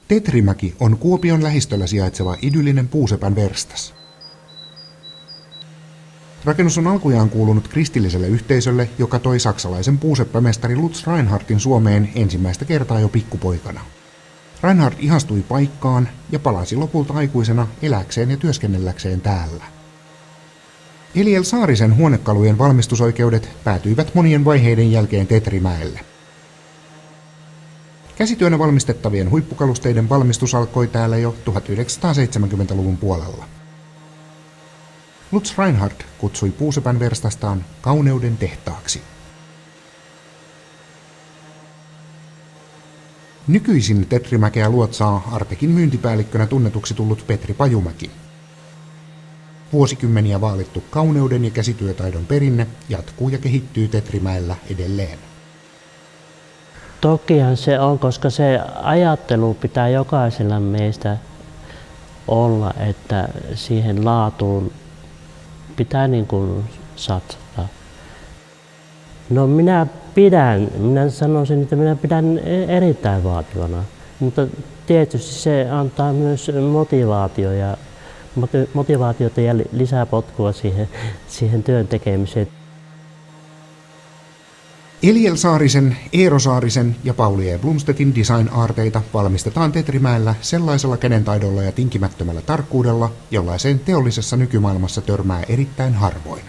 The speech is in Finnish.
Tetrimäki on Kuopion lähistöllä sijaitseva idyllinen puusepän verstas. Rakennus on alkujaan kuulunut kristilliselle yhteisölle, joka toi saksalaisen puuseppämestari Lutz Reinhardtin Suomeen ensimmäistä kertaa jo pikkupoikana. Reinhardt ihastui paikkaan ja palasi lopulta aikuisena eläkseen ja työskennelläkseen täällä. Eliel Saarisen huonekalujen valmistusoikeudet päätyivät monien vaiheiden jälkeen Tetrimäelle. Käsityönä valmistettavien huippukalusteiden valmistus alkoi täällä jo 1970-luvun puolella. Lutz Reinhardt kutsui puusepän verstastaan kauneuden tehtaaksi. Nykyisin Tetrimäkeä luotsaa Artekin myyntipäällikkönä tunnetuksi tullut Petri Pajumäki. Vuosikymmeniä vaalittu kauneuden ja käsityötaidon perinne jatkuu ja kehittyy Tetrimäellä edelleen. Tokihan se on, koska se ajattelu pitää jokaisella meistä olla, että siihen laatuun pitää niin kuin satsata. No minä sanoisin, että minä pidän erittäin vaativana, mutta tietysti se antaa myös motivaatiota ja lisää potkua siihen työn tekemiseen. Eliel Saarisen, Eero Saarisen ja Pauli E. Blomstedtin design-aarteita valmistetaan Tetrimäellä sellaisella kädentaidolla ja tinkimättömällä tarkkuudella, jollaiseen teollisessa nykymaailmassa törmää erittäin harvoin.